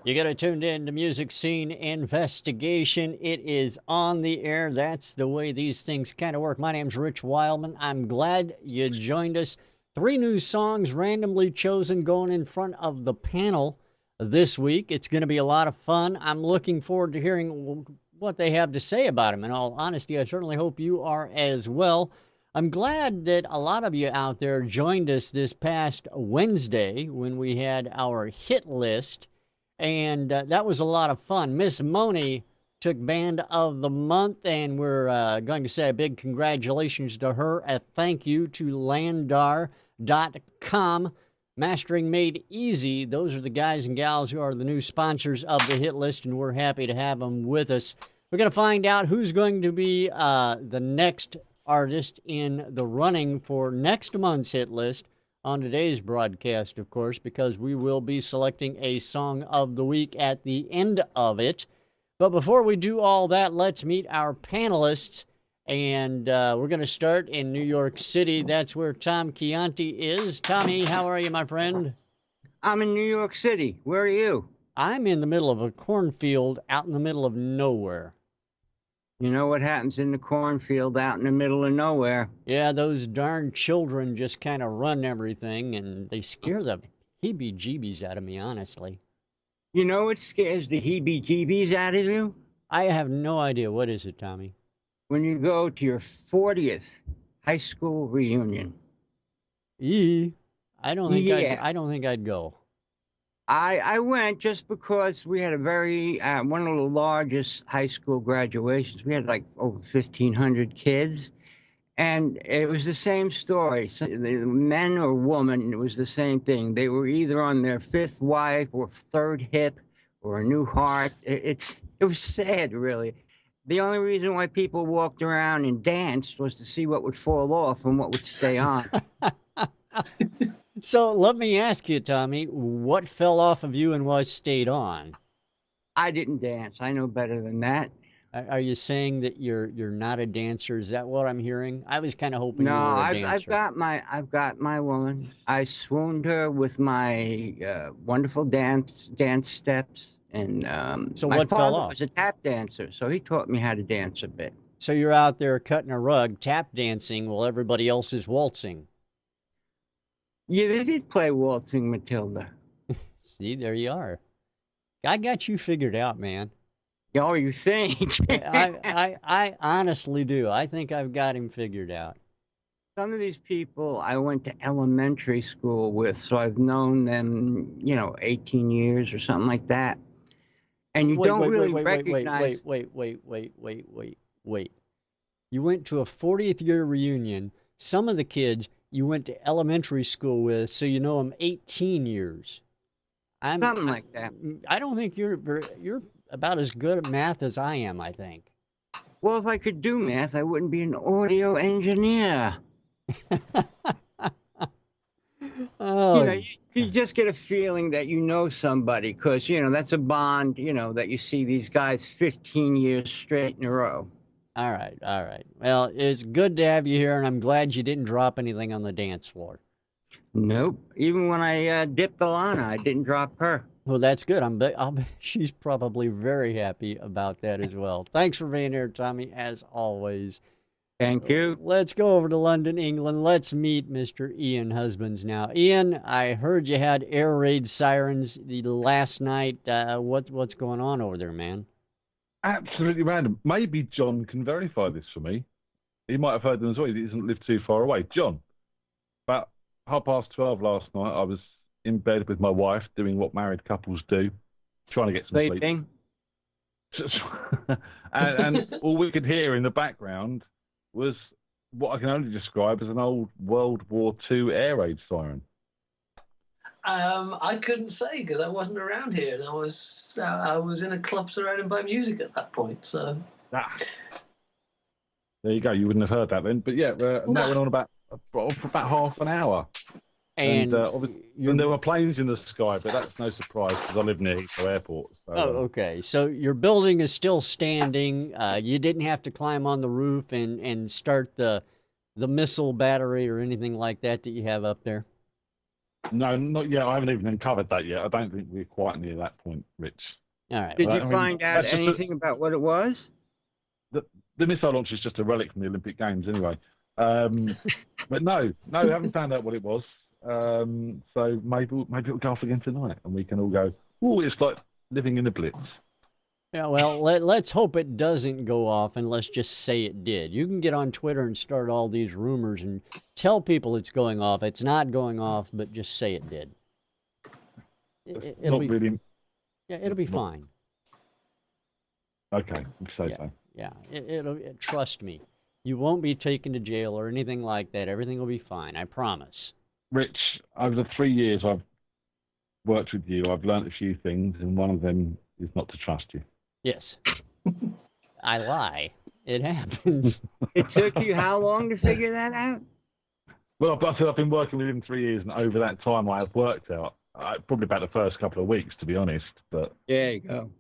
You got to tuned in to Music Scene Investigation. It is on the air. That's the way these things kind of work. My name's Rich Wildman. I'm glad you joined us. Three new songs randomly chosen going in front of the panel this week. It's going to be a lot of fun. I'm looking forward to hearing what they have to say about them. In all honesty, I certainly hope you are as well. I'm glad that a lot of you out there joined us this past Wednesday when we had our hit list. And that was a lot of fun. Miss Moni took Band of the Month, and we're going to say a big congratulations to her. A thank you to Landar.com. Mastering Made Easy. Those are the guys and gals who are the new sponsors of the hit list, and we're happy to have them with us. We're going to find out who's going to be the next artist in the running for next month's hit list on today's broadcast, of course, because we will be selecting a song of the week at the end of it. But before we do all that, let's meet our panelists. And we're going to start in New York City. That's where Tom Chianti is. Tommy, how are you, my friend? I'm in New York City. Where are you? I'm in the middle of a cornfield out in the middle of nowhere. You know what happens in the cornfield out in the middle of nowhere? Yeah, those darn children just kind of run everything, and they scare the heebie-jeebies out of me, honestly. You know what scares the heebie-jeebies out of you? I have no idea. What is it, Tommy? When you go to your 40th high school reunion. I don't think I don't think I'd go. I went just because we had a very one of the largest high school graduations. We had like over 1,500 kids, and it was the same story. So the men or women, it was the same thing. They were either on their fifth wife or third hip or a new heart. It was sad, really. The only reason why people walked around and danced was to see what would fall off and what would stay on. So let me ask you, Tommy, what fell off of you and what stayed on? I didn't dance. I know better than that. Are you saying that you're not a dancer? Is that what I'm hearing? I was kind of hoping No, you were a I've dancer. I've got my woman. I swooned her with my wonderful dance steps, and So my what fell father off? was a tap dancer, so he taught me how to dance a bit. So you're out there cutting a rug, tap dancing while everybody else is waltzing. Yeah, they did play waltzing Matilda. See, there you are. I got you figured out, man. Oh, you think? I honestly do. I think I've got him figured out. Some of these people I went to elementary school with, so I've known them, 18 years or something like that. And you Wait, don't wait, wait, really wait, wait, wait, recognize. wait. You went to a 40th year reunion. Some of the kids you went to elementary school with, so you know them 18 years. I'm Something I, like that. I don't think you're about as good at math as I am, I think. Well, if I could do math, I wouldn't be an audio engineer. You know, Oh, you just get a feeling that you know somebody because, that's a bond, that you see these guys 15 years straight in a row. all right, all right. Well, it's good to have you here, and I'm glad you didn't drop anything on the dance floor. Nope. Even when I dipped Alana, I didn't drop her. Well, that's good. I'll bet she's probably very happy about that as well. Thanks for being here, Tommy, as always. Thank you. Let's go over to London, England. Let's meet Mr. Ian Husbands now. Ian, I heard you had air raid sirens the last night. What's going on over there, man? Absolutely random. Maybe John can verify this for me. He might have heard them as well. He doesn't live too far away. John, about 12:30 last night, I was in bed with my wife doing what married couples do, trying to get some sleep. Sleeping. and all we could hear in the background was what I can only describe as an old World War II air raid siren. I couldn't say because I wasn't around here, and I was in a club surrounded by music at that point. So there you go. You wouldn't have heard that then, but yeah, that went on for about half an hour. And obviously, there were planes in the sky, but that's no surprise because I live near Heathrow Airport. So, okay. So your building is still standing. You didn't have to climb on the roof and start the missile battery or anything like that you have up there. No, not yet. I haven't even uncovered that yet. I don't think we're quite near that point, Rich. All right. Did well, you I mean, find out that's just anything about what it was? the missile launch is just a relic from the Olympic Games, anyway. But no, we haven't found out what it was. So maybe it'll go off again tonight, and we can all go, "Oh, it's like living in a blitz." Yeah, well, let's hope it doesn't go off, and let's just say it did. You can get on Twitter and start all these rumors and tell people it's going off. It's not going off, but just say it did. It'll Not be, really. yeah, it'll be fine. Okay, say so. Yeah, trust me. You won't be taken to jail or anything like that. Everything will be fine. I promise. Rich, over the 3 years I've worked with you, I've learned a few things, and one of them is not to trust you. Yes. I lie. It happens. It took you how long to figure that out? Well, I've been working with him 3 years, and over that time I have worked out, probably about the first couple of weeks, to be honest. But There you go.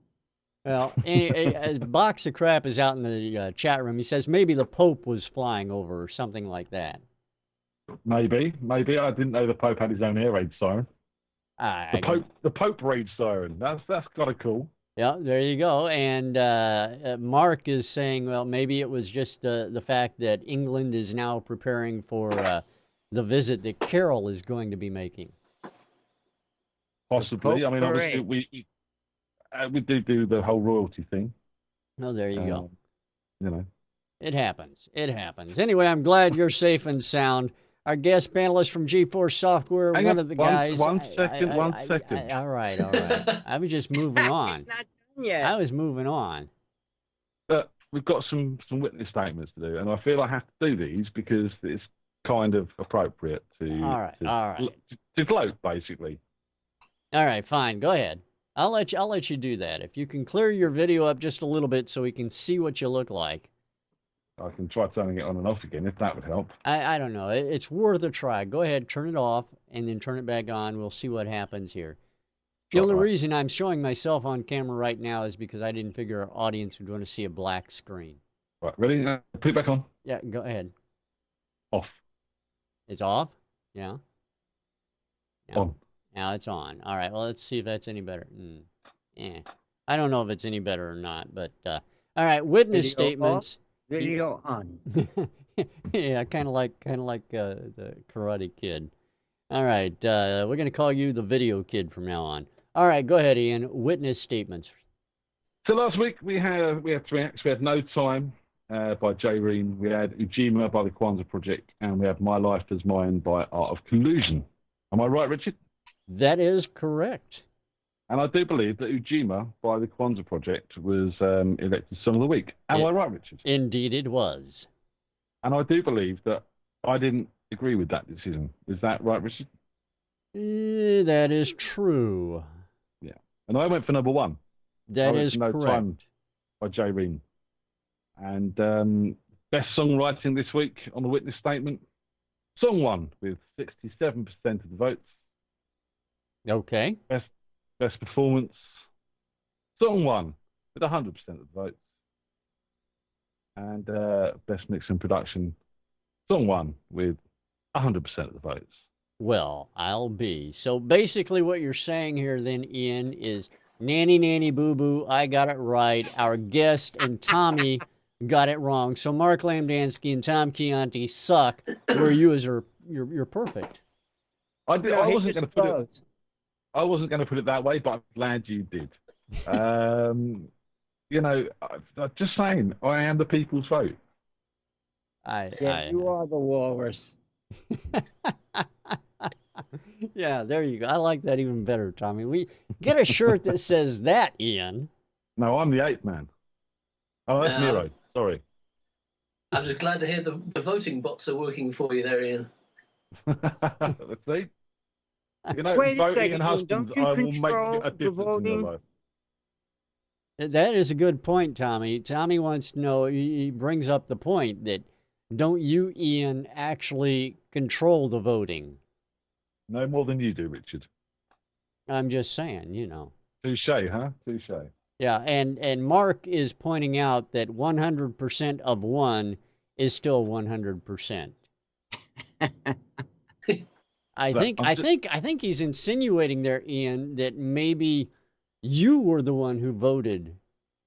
Well, a box of crap is out in the chat room. He says maybe the Pope was flying over or something like that. maybe I didn't know the Pope had his own air raid siren. The Pope raid siren. That's kind of cool. Yeah, there you go. And Mark is saying, well, maybe it was just the fact that England is now preparing for the visit that Carol is going to be making. Possibly. I mean, obviously we do the whole royalty thing. Oh, there you go. You know. It happens. It happens. Anyway, I'm glad you're safe and sound. Our guest panelist from GForce Software, Hang one on, of the guys. One second. All right. I was just moving on. It's not done yet. I was moving on. We've got some witness statements to do, and I feel I have to do these because it's kind of appropriate to. All right. To gloat, basically. All right, fine. Go ahead. I'll let you do that. If you can clear your video up just a little bit so we can see what you look like. I can try turning it on and off again if that would help. I don't know. It's worth a try. Go ahead, turn it off, and then turn it back on. We'll see what happens here. The only reason I'm showing myself on camera right now is because I didn't figure our audience would want to see a black screen. Right, ready? Put it back on. Yeah, go ahead. Off. It's off? Yeah. On. Now it's on. All right, well, let's see if that's any better. I don't know if it's any better or not, but all right, witness statements. Video on. Yeah, kind of like the Karate Kid. All right, we're going to call you the Video Kid from now on. All right, go ahead, Ian. Witness statements. So last week we had 3 acts. We had No Time by Jay Reen. We had Ujima by the Kwanzaa Project, and we have My Life As Mine by Art of Collusion. Am I right, Richard? That is correct. And I do believe that Ujima by the Kwanzaa Project was elected Song of the Week. Am I right, Richard? Indeed it was. And I do believe that I didn't agree with that decision. Is that right, Richard? That is true. Yeah. And I went for number 1. That is No correct. Time by Jay Reen. And best songwriting this week on the witness statement. Song 1 with 67% of the votes. Okay. Best performance. Song 1 with 100% of the votes. And best mix and production. Song 1 with 100% of the votes. Well, I'll be. So basically what you're saying here then, Ian, is nanny, nanny, boo-boo, I got it right. Our guest and Tommy got it wrong. So Mark Lamdansky and Tom Chianti suck, where you are you're perfect. I wasn't going to put it that way, but I'm glad you did. You know, I'm just saying, I am the people's vote. You are the walrus. Yeah, there you go. I like that even better, Tommy. We get a shirt that says that, Ian. No, I'm the 8th man. Oh, that's Miro. Sorry. I'm just glad to hear the voting bots are working for you there, Ian. Let's see. You know, Wait a voting second, and Ian, husbands, don't you I will control make a the difference in your voting? life. That is a good point, Tommy. Tommy wants to know, he brings up the point that don't you, Ian, actually control the voting? No more than you do, Richard. I'm just saying, you know. Touche, huh? Touche. Yeah, and Mark is pointing out that 100% of 1 is still 100%. I But think I'm I just, think I think he's insinuating there, Ian, that maybe you were the one who voted.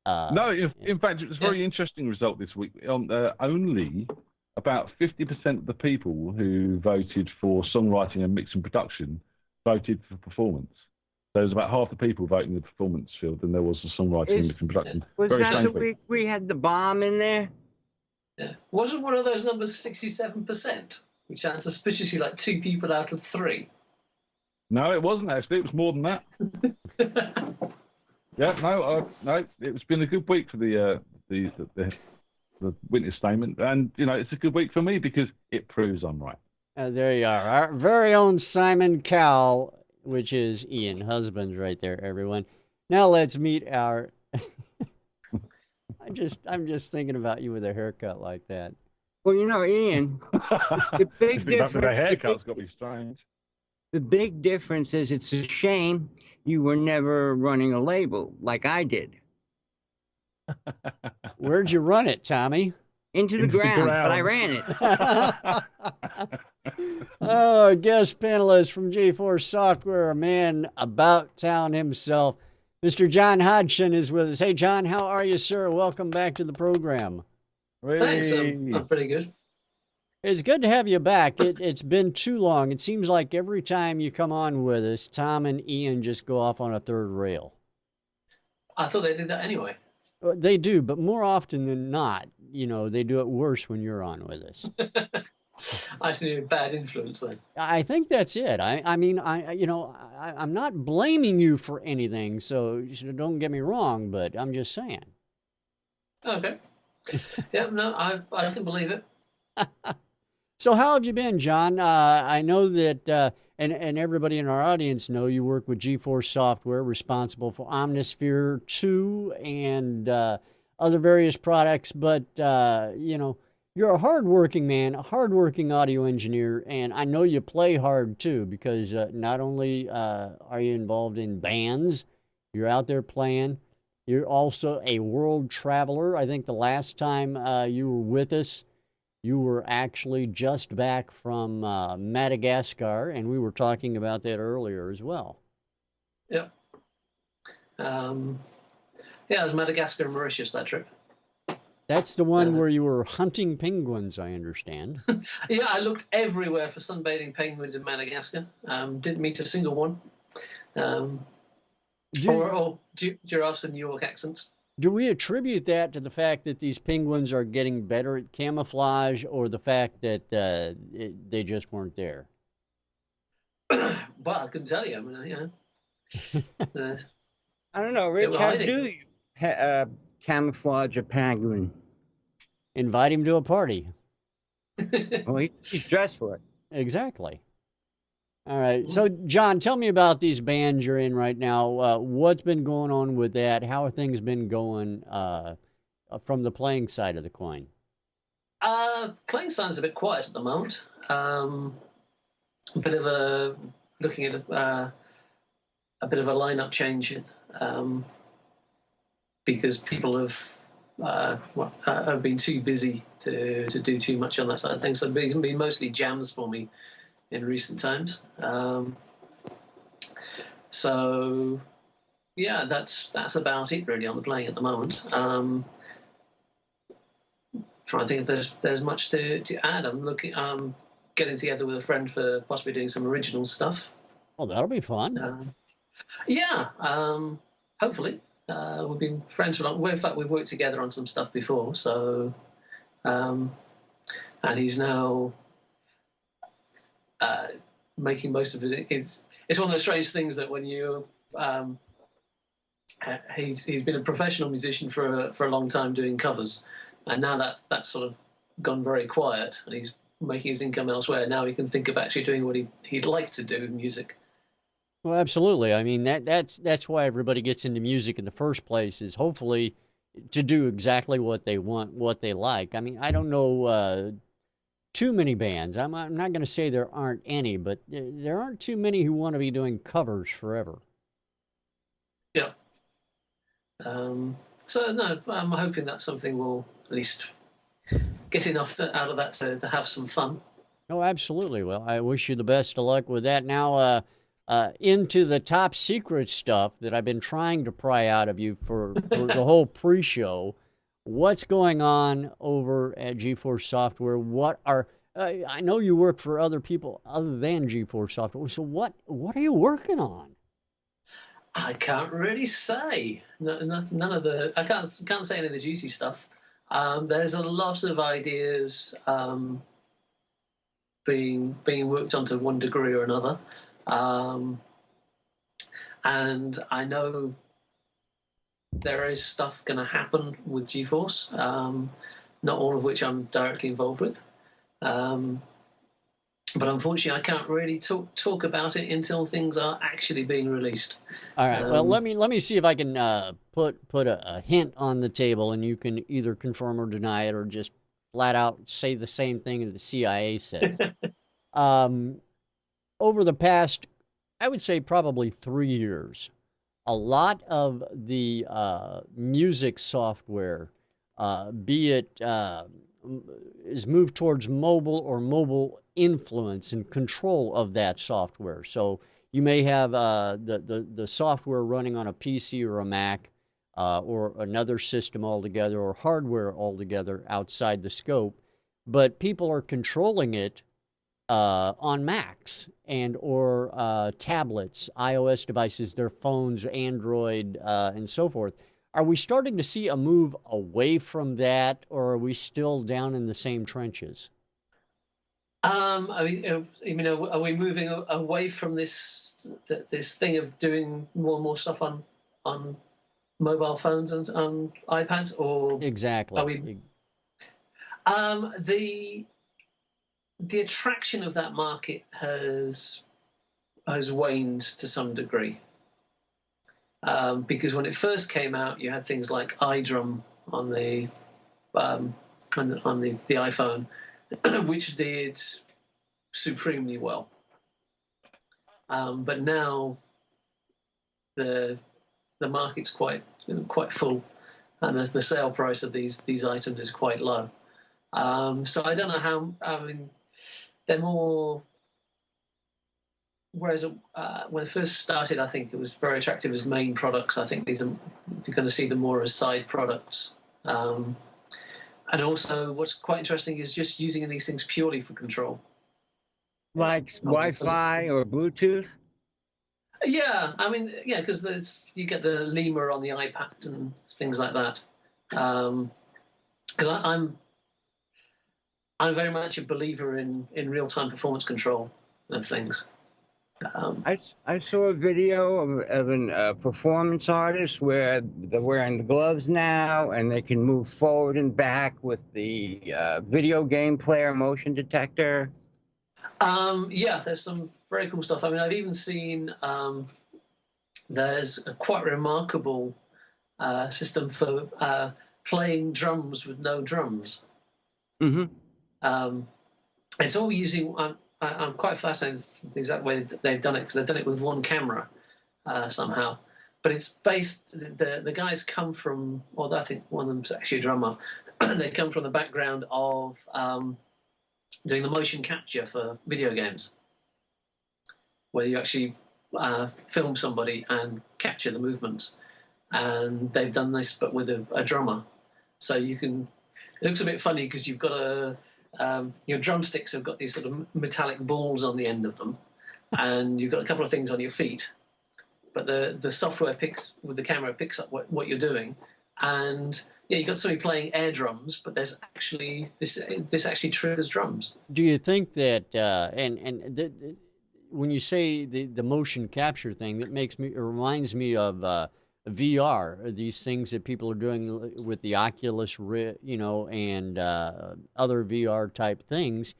no, Yeah. in fact, it was a very interesting result this week. Only about 50% of the people who voted for songwriting and mix and production voted for performance. So there was about half the people voting in the performance field than there was the songwriting and mix and production. Was Very that the strange week we had the bomb in there? Yeah. Wasn't one of those numbers 67%, which sounds suspiciously like 2 people out of 3? No, it wasn't actually. It was more than that. Yeah, no, it's been a good week for the witness statement, and it's a good week for me because it proves I'm right. There you are, our very own Simon Cowell, which is Ian Husbands right there, everyone. Now let's meet our. I'm just thinking about you with a haircut like that. Well, Ian, the big difference. The haircut's got to be strange. The big difference is it's a shame you were never running a label like I did. Where'd you run it, Tommy? Into the ground, but I ran it. Oh, guest panelist from GForce Software, a man about town himself. Mr. Jon Hodgson is with us. Hey, John, how are you, sir? Welcome back to the program. Thanks, I'm pretty good. It's good to have you back. It's been too long. It seems like every time you come on with us, Tom and Ian just go off on a third rail. I thought they did that anyway. They do, but more often than not, they do it worse when you're on with us. I see a bad influence then. I think that's it. I'm not blaming you for anything, so don't get me wrong, but I'm just saying. Okay. Yeah, no, I can believe it. So how have you been, John? I know that, and everybody in our audience know you work with GForce Software, responsible for Omnisphere 2 and other various products. But, you're a hardworking man, a hardworking audio engineer, and I know you play hard, too, because not only are you involved in bands, you're out there playing. You're also a world traveler. I think the last time you were with us, you were actually just back from Madagascar, and we were talking about that earlier as well. Yeah. Yeah, it was Madagascar and Mauritius, that trip. That's the one where you were hunting penguins, I understand. Yeah, I looked everywhere for sunbathing penguins in Madagascar. Didn't meet a single one. Or giraffes in New York accents. Do we attribute that to the fact that these penguins are getting better at camouflage, or the fact that they just weren't there? Well, I couldn't tell you. I mean, I don't know, Rich. How do you camouflage a penguin? Invite him to a party. Well, he's dressed for it. Exactly. All right. So, John, tell me about these bands you're in right now. What's been going on with that? How have things been going from the playing side of the coin? Playing side's a bit quiet at the moment. A bit of a looking at a bit of a lineup change because people have been too busy to do too much on that side of things. So it's been mostly jams for me in recent times. So yeah, that's about it really on the playing at the moment. Trying to think if there's much to add. I'm getting together with a friend for possibly doing some original stuff. Oh, that'll be fun. Yeah, hopefully. We've been friends for long. In fact, we've worked together on some stuff before. So, and he's now making most of his. It's one of those strange things that when you he's been a professional musician for a long time doing covers, and now that's sort of gone very quiet, and he's making his income elsewhere. Now he can think of actually doing what he'd like to do in music. Well, absolutely. I mean, that's why everybody gets into music in the first place, is hopefully to do exactly what they want, what they like. I mean, I don't know too many bands. I'm not going to say there aren't any, but there aren't too many who want to be doing covers forever. Yeah. So no, I'm hoping that something will at least get enough out of that to have some fun. Oh, absolutely. Well, I wish you the best of luck with that. Now, into the top secret stuff that I've been trying to pry out of you for the whole pre-show. What's going on over at GForce Software? What are I know you work for other people other than GForce Software. So what are you working on? I can't really say. None of the. I can't say any of the juicy stuff. There's a lot of ideas being worked on to one degree or another, and I know there is stuff going to happen with GeForce, not all of which I'm directly involved with. But unfortunately, I can't really talk about it until things are actually being released. All right. Well, let me see if I can put a hint on the table, and you can either confirm or deny it, or just flat out say the same thing that the CIA said. Over the past, I would say probably 3 years, a lot of the music software, be it is moved towards mobile or mobile influence and control of that software. So you may have the software running on a PC or a Mac or another system altogether, or hardware altogether outside the scope, but people are controlling it on Macs and or tablets, iOS devices, their phones, Android, and so forth. Are we starting to see a move away from that, or are we still down in the same trenches? I mean, are we moving away from this thing of doing more and more stuff on mobile phones and on iPads, or exactly? Are we? The attraction of that market has waned to some degree. Because when it first came out, you had things like iDrum on the iPhone, which did supremely well. But now the market's quite full, and the sale price of these items is quite low. So I don't know how. I mean, they're more. Whereas when it first started, I think it was very attractive as main products. I think you're going to see them more as side products. And also, what's quite interesting is just using these things purely for control. Like Wi-Fi or Bluetooth? Yeah, I mean, yeah, because you get the lemur on the iPad and things like that. Because I'm very much a believer in real-time performance control of things. I saw a video of a performance artist where they're wearing the gloves now, and they can move forward and back with the video game player motion detector. Yeah, there's some very cool stuff. I mean, I've even seen there's a quite remarkable system for playing drums with no drums. Mm-hmm. It's all using. I'm quite fascinated with the exact way they've done it, because they've done it with one camera somehow. But it's based. The guys come from. Well, I think one of them's actually a drummer. They come from the background of doing the motion capture for video games, where you actually film somebody and capture the movements. And they've done this, but with a drummer. So you can. It looks a bit funny because you've got your drumsticks have got these sort of metallic balls on the end of them, and you've got a couple of things on your feet. But the software with the camera picks up what you're doing, and yeah, you've got somebody playing air drums, but there's actually this actually triggers drums. Do you think that when you say the motion capture thing, that reminds me of VR, these things that people are doing with the Oculus, and other VR type things.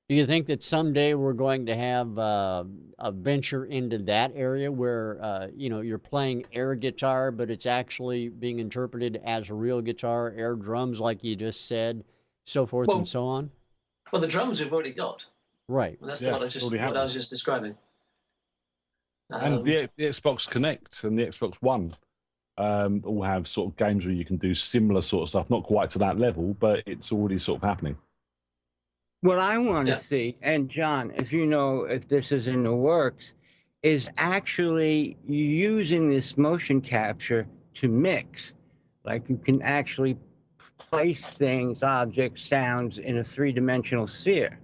Do you think that someday we're going to have a venture into that area where, you're playing air guitar, but it's actually being interpreted as a real guitar, air drums, like you just said, so forth and so on? Well, the drums we've already got. Right. And that's what I was just describing. And the Xbox Connect and the Xbox One all have sort of games where you can do similar sort of stuff, not quite to that level, but it's already sort of happening. What I want to Yeah. see, and John, if you know if this is in the works, is actually using this motion capture to mix. Like you can actually place things, objects, sounds in a three-dimensional sphere.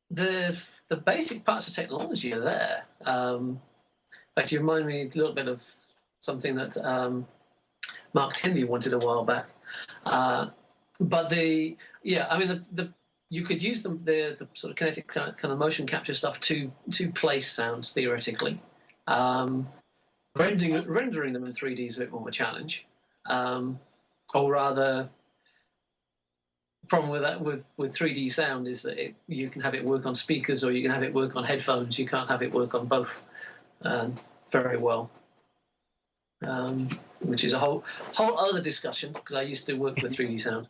The basic parts of technology are there. In fact, you remind me a little bit of something that Mark Tinley wanted a while back. But you could use the sort of kinetic kind of motion capture stuff to place sounds theoretically. Rendering them in 3D is a bit more of a challenge, or rather, the problem with that with 3D sound is that you can have it work on speakers or you can have it work on headphones. You can't have it work on both very well, which is a whole other discussion because I used to work with 3D sound.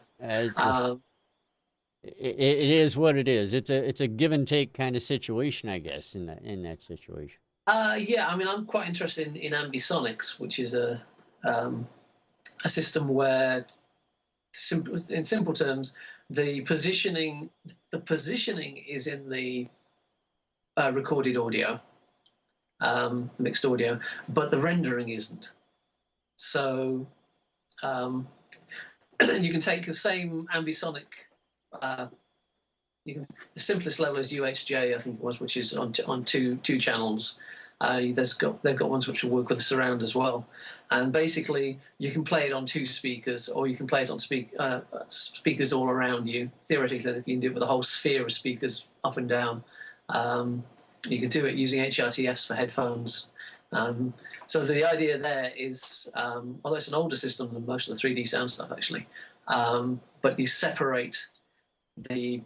It is what it is. It's a give and take kind of situation, I guess, in that situation. Yeah, I mean, I'm quite interested in ambisonics, which is a system where, in simple terms, the positioning is in the recorded audio, the mixed audio, but the rendering isn't. So you can take the same ambisonic. The simplest level is UHJ, I think it was, which is on two channels. They've got ones which will work with the surround as well, and basically you can play it on two speakers, or you can play it on speakers all around you. Theoretically, you can do it with a whole sphere of speakers up and down. You can do it using HRTFs for headphones. So the idea there is, although it's an older system than most of the 3D sound stuff actually, but you separate the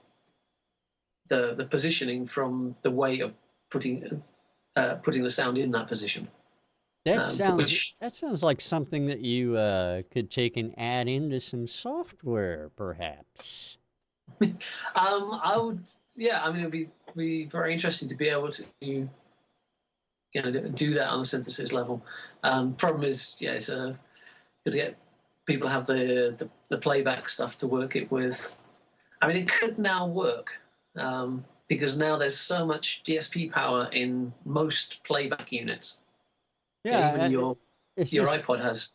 positioning from the way of putting the sound in that position. That sounds like something that you could take and add into some software, perhaps. I would, yeah. I mean, it'd be very interesting to be able to, do that on a synthesis level. Problem is, yeah, it's to get people to have the playback stuff to work it with. I mean, it could now work. Because now there's so much DSP power in most playback units. Yeah, even your iPod has.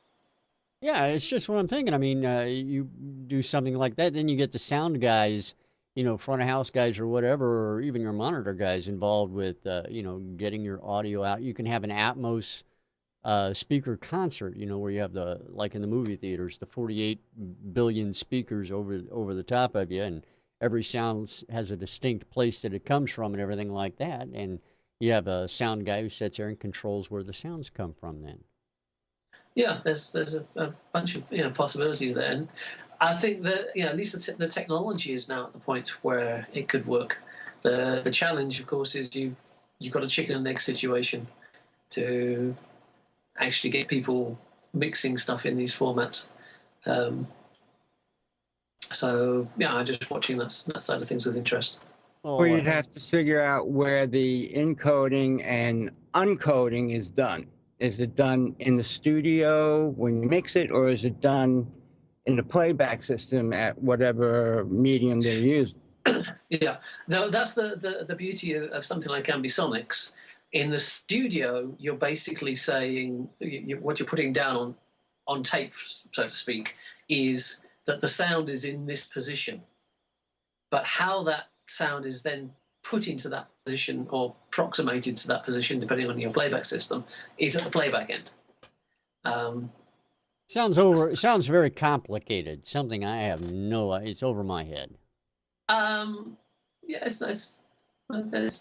Yeah, it's just what I'm thinking. I mean, you do something like that, then you get the sound guys, front of house guys or whatever, or even your monitor guys involved with, getting your audio out. You can have an Atmos speaker concert, where you have like in the movie theaters, the 48 billion speakers over the top of you, and every sound has a distinct place that it comes from and everything like that. And you have a sound guy who sits there and controls where the sounds come from then. Yeah, there's a bunch of possibilities there. And I think that, at least the technology is now at the point where it could work. The challenge, of course, is you've got a chicken and egg situation to actually get people mixing stuff in these formats. So, yeah, I'm just watching that side of things with interest. Or you'd have to figure out where the encoding and uncoding is done. Is it done in the studio when you mix it, or is it done in the playback system at whatever medium they're using? Yeah, no, that's the beauty of something like ambisonics. In the studio, you're basically saying what you're putting down on tape, so to speak, is that the sound is in this position, but how that sound is then put into that position or approximated to that position, depending on your playback system, is at the playback end. Sounds very complicated. Something I have it's over my head. Yeah, it's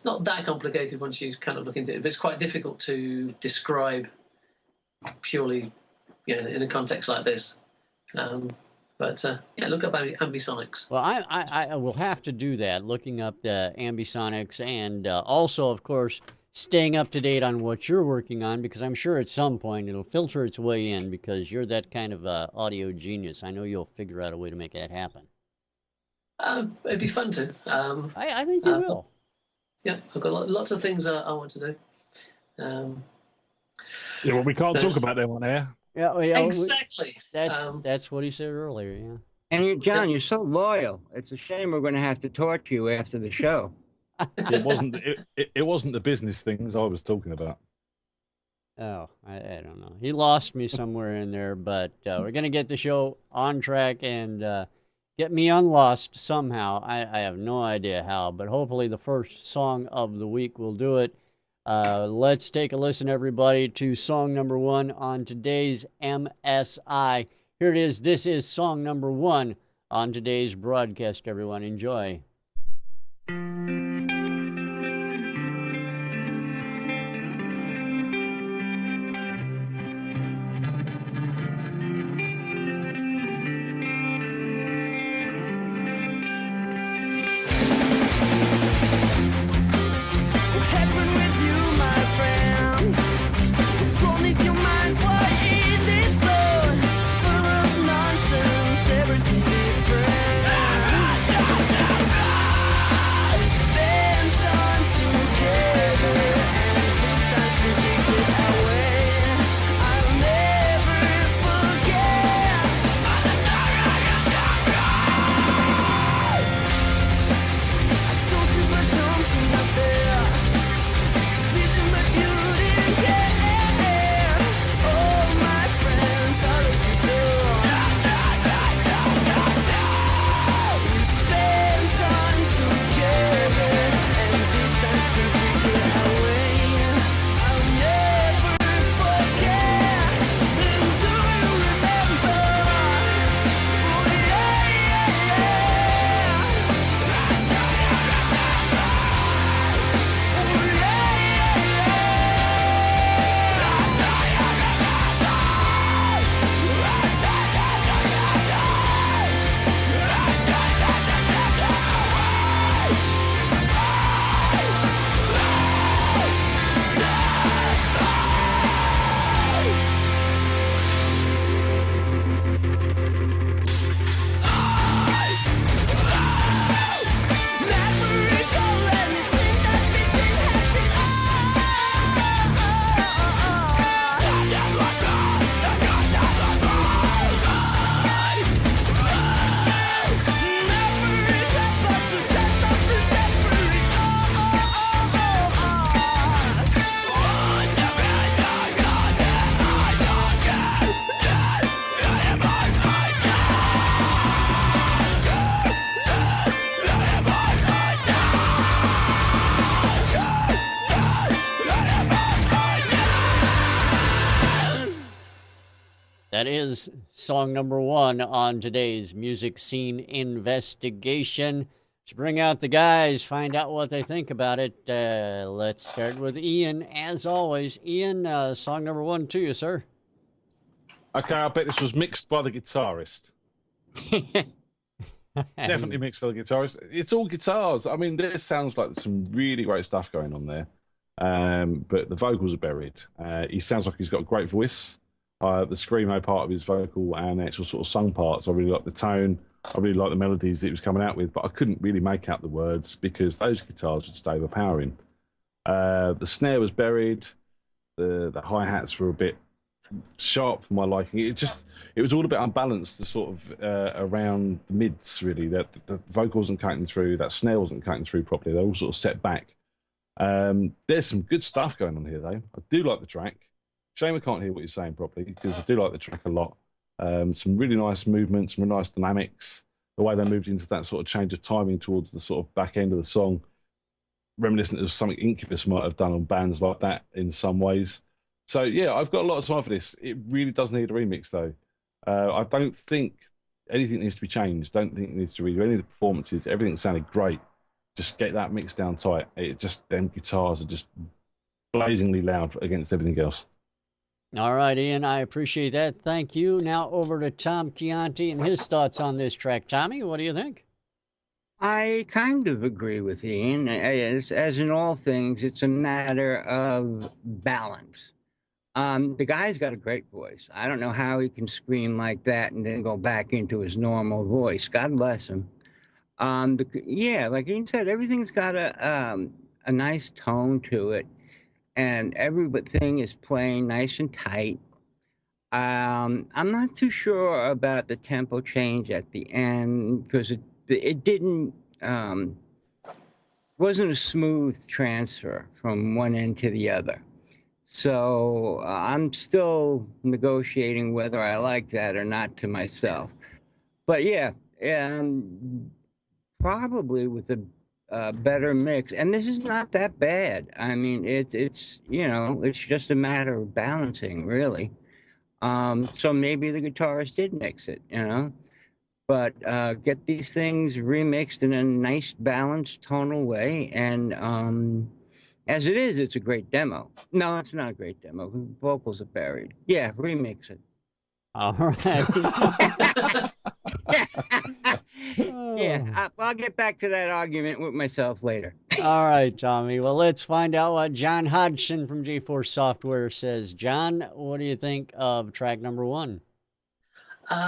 not that complicated once you kind of look into it, but it's quite difficult to describe purely, in a context like this. But look up ambisonics. Well, I will have to do that, looking up the ambisonics, and also, of course, staying up to date on what you're working on, because I'm sure at some point it'll filter its way in, because you're that kind of audio genius. I know you'll figure out a way to make that happen. It'd be fun to. I think you will. Yeah, I've got lots of things I want to do. Yeah, well, we can't talk about them on air. Yeah, exactly. That's what he said earlier. Yeah. John, you're so loyal. It's a shame we're going to have to torture you after the show. It wasn't the business things I was talking about. Oh, I don't know. He lost me somewhere in there, but we're going to get the show on track and get me unlost somehow. I have no idea how, but hopefully the first song of the week will do it. Let's take a listen, everybody, to song number 1 on today's MSI. Here it is. This is song number 1 on today's broadcast, everyone. Enjoy. That is song number 1 on today's Music Scene Investigation. Let's bring out the guys, find out what they think about it. Let's start with Ian, as always. Ian, song number 1 to you, sir. Okay, I bet this was mixed by the guitarist. Definitely mixed by the guitarist. It's all guitars. I mean, this sounds like there's some really great stuff going on there. But the vocals are buried. He sounds like he's got a great voice. The screamo part of his vocal and the actual sort of sung parts, I really like the tone. I really like the melodies that he was coming out with, but I couldn't really make out the words because those guitars were just overpowering. The snare was buried. The hi-hats were a bit sharp for my liking. It was all a bit unbalanced, the sort of around the mids, really. That the vocal wasn't cutting through, that snare wasn't cutting through properly. They all sort of set back. There's some good stuff going on here, though. I do like the track. Shame I can't hear what you're saying properly because I do like the track a lot. Some really nice movements, some really nice dynamics. The way they moved into that sort of change of timing towards the sort of back end of the song, reminiscent of something Incubus might have done on bands like that in some ways. So yeah, I've got a lot of time for this. It really does need a remix though. I don't think anything needs to be changed. Don't think it needs to redo any of the performances. Everything sounded great. Just get that mix down tight. Them guitars are just blazingly loud against everything else. All right, Ian, I appreciate that. Thank you. Now over to Tom Chianti and his thoughts on this track. Tommy, what do you think? I kind of agree with Ian. As in all things, it's a matter of balance. The guy's got a great voice. I don't know how he can scream like that and then go back into his normal voice. God bless him. Like Ian said, everything's got a nice tone to it. And everything is playing nice and tight. I'm not too sure about the tempo change at the end because it didn't wasn't a smooth transfer from one end to the other. So I'm still negotiating whether I like that or not to myself. But yeah, probably with a better mix. And this is not that bad. I mean, it's you know, it's just a matter of balancing, really. So maybe the guitarist did mix it, you know. But get these things remixed in a nice, balanced, tonal way. And as it is, it's a great demo. No, it's not a great demo. Vocals are buried. Yeah, remix it. All right. Yeah, I'll get back to that argument with myself later. All right, Tommy. Well, let's find out what Jon Hodgson from GForce Software says. John, what do you think of track number 1?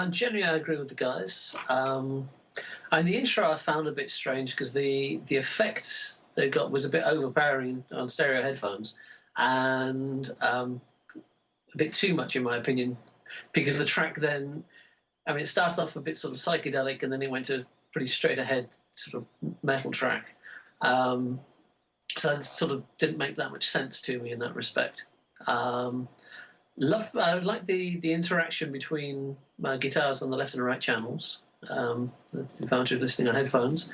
Generally, I agree with the guys. And the intro I found a bit strange because the effects they got was a bit overpowering on stereo headphones and a bit too much, in my opinion, because the track then, I mean, it started off a bit sort of psychedelic and then it went to pretty straight ahead sort of metal track. So it sort of didn't make that much sense to me in that respect. I like the interaction between guitars on the left and right channels, the advantage of listening on headphones.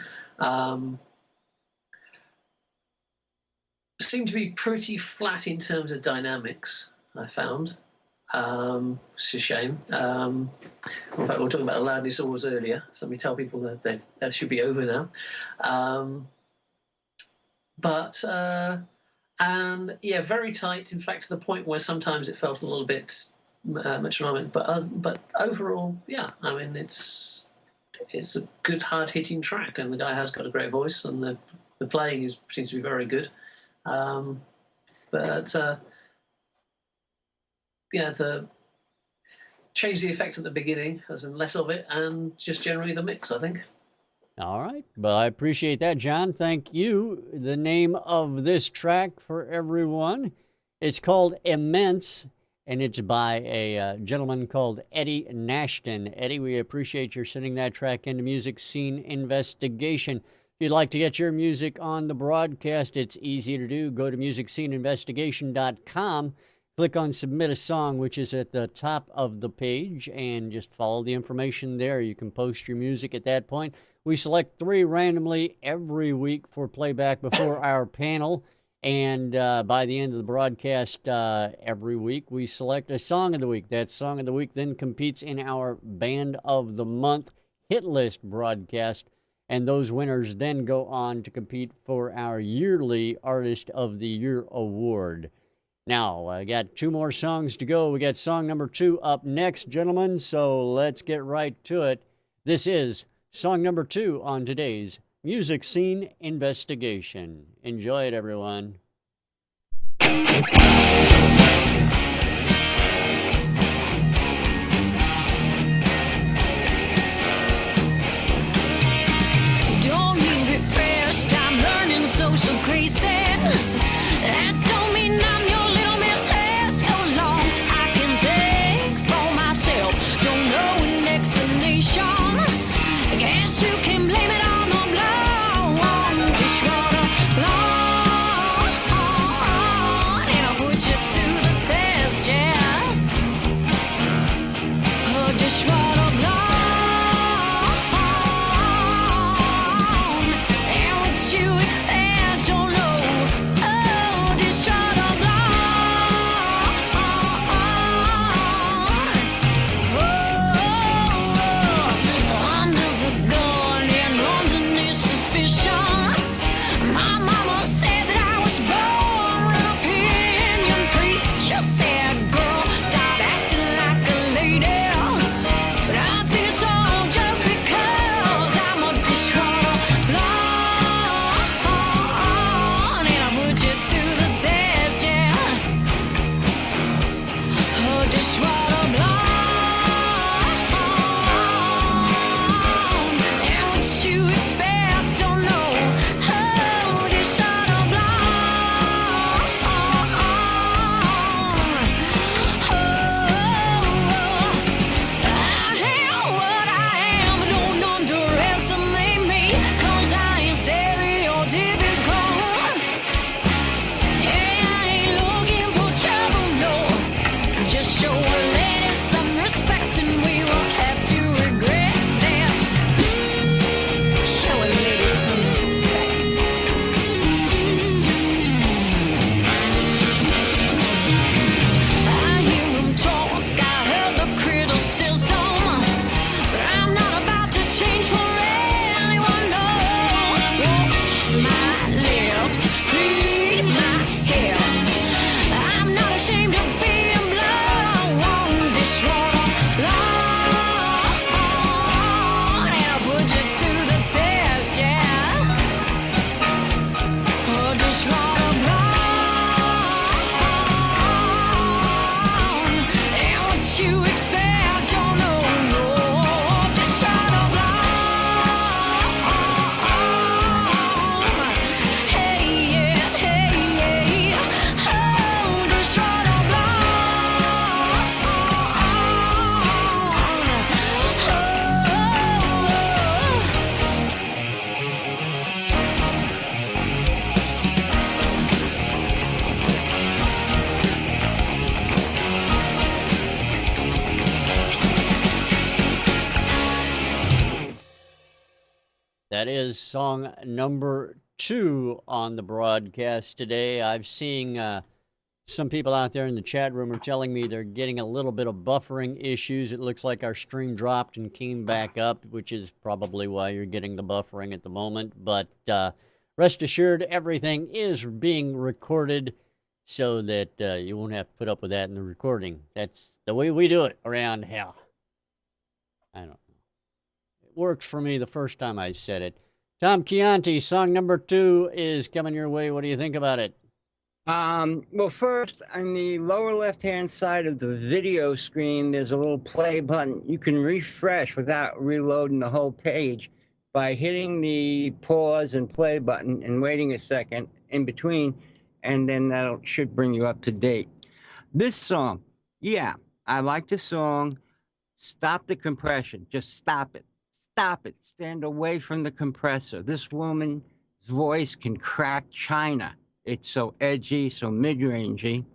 Seemed to be pretty flat in terms of dynamics, I found. It's a shame. In fact, we were talking about the loudness always earlier. Somebody tell people that that should be over now. And yeah, very tight. In fact, to the point where sometimes it felt a little bit metronomic. But overall, yeah, I mean, it's a good, hard-hitting track, and the guy has got a great voice, and the playing seems to be very good. Yeah, change the effect at the beginning, as in less of it, and just generally the mix, I think. All right. Well, I appreciate that, John. Thank you. The name of this track for everyone, it's called Immense, and it's by a gentleman called Eddie Nashton. Eddie, we appreciate your sending that track into Music Scene Investigation. If you'd like to get your music on the broadcast, it's easy to do. Go to MusicSceneInvestigation.com. Click on Submit a Song, which is at the top of the page, and just follow the information there. You can post your music at that point. We select 3 randomly every week for playback before our panel, and by the end of the broadcast every week, we select a Song of the Week. That Song of the Week then competes in our Band of the Month hit list broadcast, and those winners then go on to compete for our yearly Artist of the Year award. Now, I got 2 more songs to go. We got song number 2 up next, gentlemen, so let's get right to it. This is song number 2 on today's Music Scene Investigation. Enjoy it, everyone. Don't leave it fresh, I'm learning social graces. That don't mean I'm your little miss as go long. I can think for myself, don't know an explanation. Guess you can blame it on the blow on dishwater. Lord, and I'll put you That is song number 2 on the broadcast today. I'm seeing some people out there in the chat room are telling me they're getting a little bit of buffering issues. It looks like our stream dropped and came back up, which is probably why you're getting the buffering at the moment. But rest assured, everything is being recorded so that you won't have to put up with that in the recording. That's the way we do it around here. I don't know. It worked for me the first time I said it. Tom Chianti, song number 2 is coming your way. What do you think about it? Well, first, on the lower left-hand side of the video screen, there's a little play button. You can refresh without reloading the whole page by hitting the pause and play button and waiting a second in between, and then that should bring you up to date. This song, yeah, I like the song. Stop the compression. Just stop it. Stop it. Stand away from the compressor. This woman's voice can crack china. It's so edgy, so mid-rangey.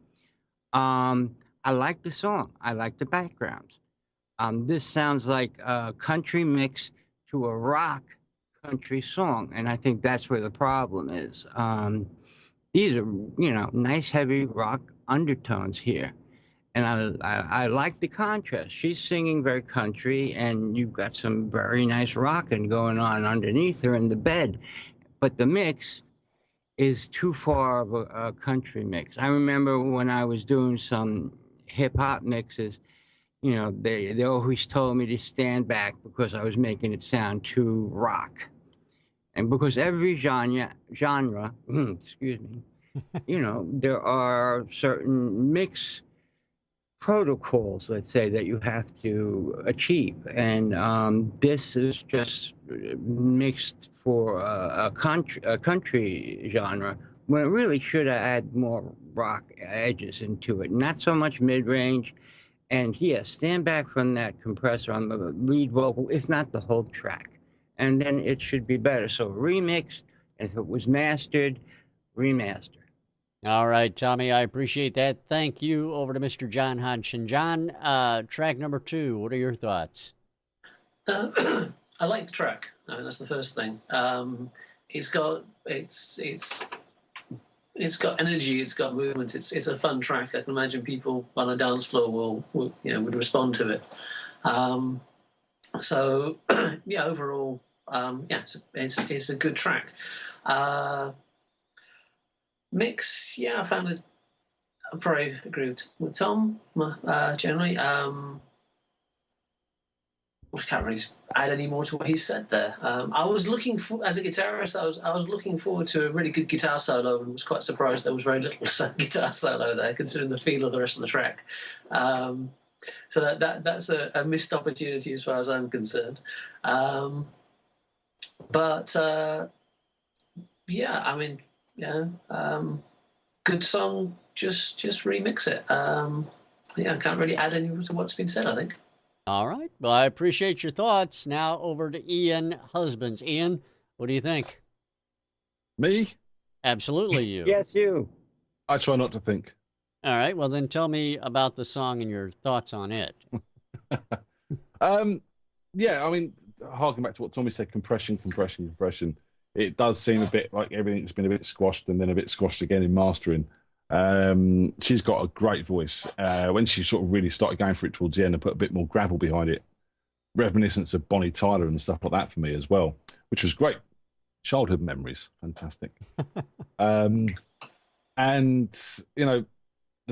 I like the song. I like the background. This sounds like a country mix to a rock country song, and I think that's where the problem is. These are, nice heavy rock undertones here, and I like the contrast. She's singing very country, and you've got some very nice rocking going on underneath her in the bed, but the mix is too far of a country mix. I remember when I was doing some hip hop mixes, they always told me to stand back because I was making it sound too rock. And because every genre, excuse me, there are certain mix protocols, let's say, that you have to achieve. And this is just mixed for a country genre when it really should add more rock edges into it, not so much mid-range. And yeah, stand back from that compressor on the lead vocal, if not the whole track. And then it should be better. So remix, if it was mastered, remaster. All right, Tommy, I appreciate that. Thank you. Over to Mr. Jon Hodgson. John, track number 2, what are your thoughts? I like the track. I mean, that's the first thing. It's got energy. It's got movement. It's a fun track. I can imagine people on a dance floor would respond to it. So yeah, overall, it's a good track. Mix, yeah, I found it. I probably agree with Tom generally. I can't really add any more to what he said there. I was looking for, as a guitarist, I was looking forward to a really good guitar solo, and was quite surprised there was very little guitar solo there, considering the feel of the rest of the track. So that's a missed opportunity as far as I'm concerned. But yeah, I mean, yeah, good song. Just remix it. Yeah, I can't really add any to what's been said, I think. All right. Well, I appreciate your thoughts. Now over to Ian Husbands. Ian, what do you think? Me? Absolutely you. Yes, you. I try not to think. All right. Well, then tell me about the song and your thoughts on it. Yeah, I mean, harking back to what Tommy said, compression. It does seem a bit like everything's been a bit squashed and then a bit squashed again in mastering. She's got a great voice. When she sort of really started going for it towards the end and put a bit more gravel behind it, reminiscence of Bonnie Tyler and stuff like that for me as well, which was great. Childhood memories, fantastic. And the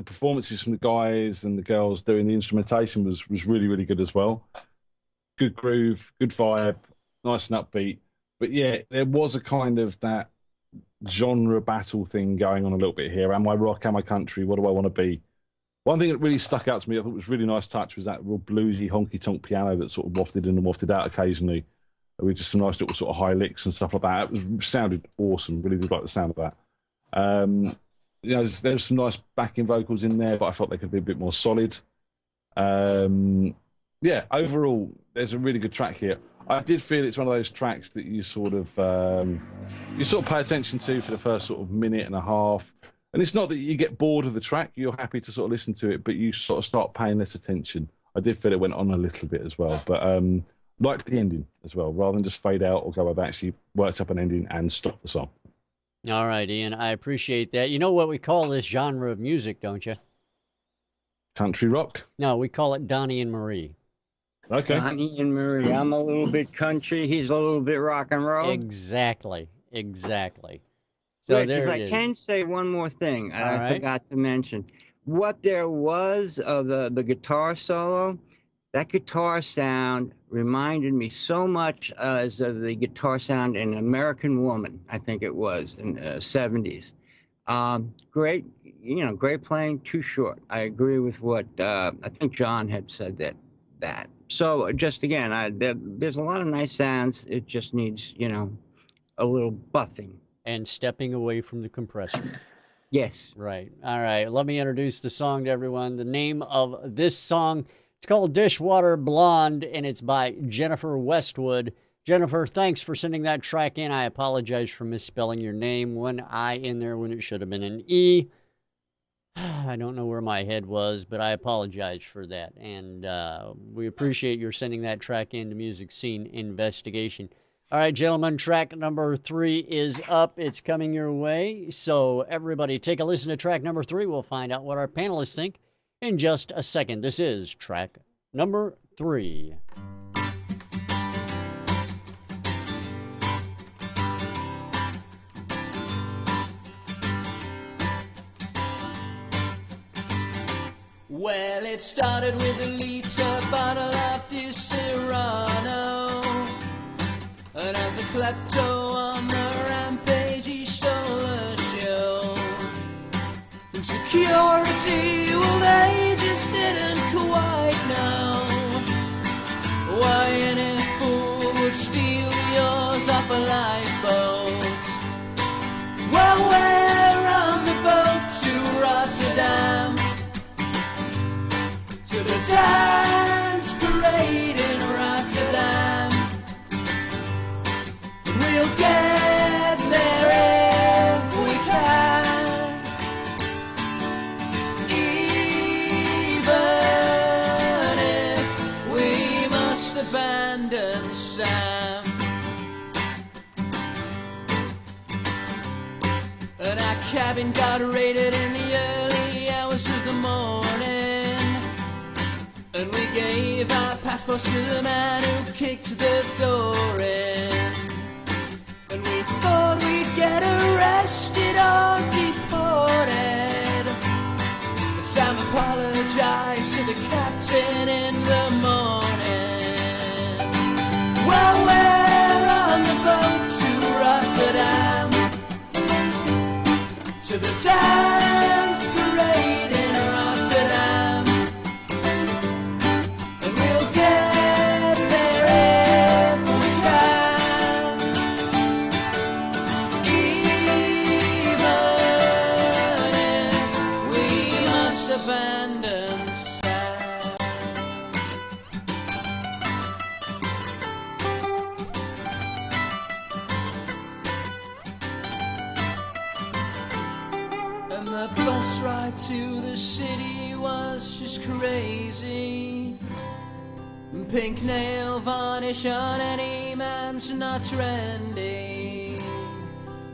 performances from the guys and the girls doing the instrumentation was really, really good as well. Good groove, good vibe, nice and upbeat. But yeah, there was a kind of that genre battle thing going on a little bit here. Am I rock? Am I country? What do I want to be? One thing that really stuck out to me, I thought was really nice touch, was that real bluesy, honky-tonk piano that sort of wafted in and wafted out occasionally, with just some nice little sort of high licks and stuff like that. It sounded awesome. Really did like the sound of that. There's some nice backing vocals in there, but I felt they could be a bit more solid. Yeah, overall, there's a really good track here. I did feel it's one of those tracks that you sort of pay attention to for the first sort of minute and a half. And it's not that you get bored of the track, you're happy to sort of listen to it, but you sort of start paying less attention. I did feel it went on a little bit as well, but Like the ending as well, rather than just fade out or go. I've actually worked up an ending and stopped the song. All right, Ian, I appreciate that. You know what we call this genre of music, don't you? Country rock. No, we call it Donnie and Marie. Okay. Donnie and Marie. I'm a little bit country. He's a little bit rock and roll. Exactly. So Rich, there if it I is. can say one more thing, All I right. forgot to mention what there was of the guitar solo. That guitar sound reminded me so much as of the guitar sound in American Woman, I think it was, in the 70s. Great, great playing, too short. I agree with what I think John had said that. So just again, there's a lot of nice sounds. It just needs, a little buffing. And stepping away from the compressor. Yes. Right. All right. Let me introduce the song to everyone. The name of this song, it's called Dishwater Blonde, and it's by Jennifer Westwood. Jennifer, thanks for sending that track in. I apologize for misspelling your name. One I in there when it should have been an E. I don't know where my head was, but I apologize for that. And we appreciate your sending that track in to Music Scene Investigation. All right, gentlemen, track number 3 is up. It's coming your way. So everybody take a listen to track number 3. We'll find out what our panelists think in just a second. This is track number 3. Well, it started with a liter bottle of this Serrano, and as a klepto on the rampage, he stole the show. And security, well, they just didn't quite know why any fool would steal yours off a lifeboat. Well, we're on the boat to Rotterdam, to the dance parade in Rotterdam. We'll get there if we can, even if we must abandon Sam. And our cabin got raided in the early hours of the morning, and we gave our passports to the man who kicked the door in. And we thought we'd get arrested or deported, but Sam apologized to the captain in the morning. Well, we're on the boat to Rotterdam, to the dance parade in Rotterdam. And we'll get there if we can, even if we must abandon Sam. And the bus ride to the city was just crazy. Pink nail varnish on any man's not trendy.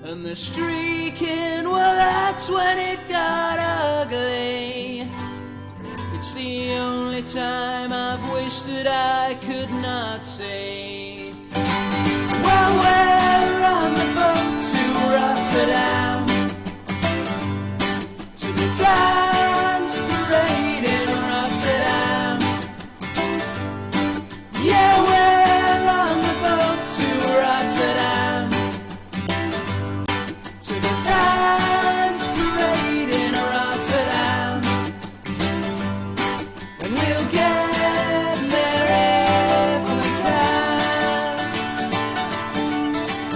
And the streaking, well, that's when it got ugly. It's the only time I've wished that I could not see. Well, we're on the boat to Rotterdam, to the dance parade in Rotterdam. Yeah, we're on the boat to Rotterdam, to the dance parade in Rotterdam. And we'll get there if we can,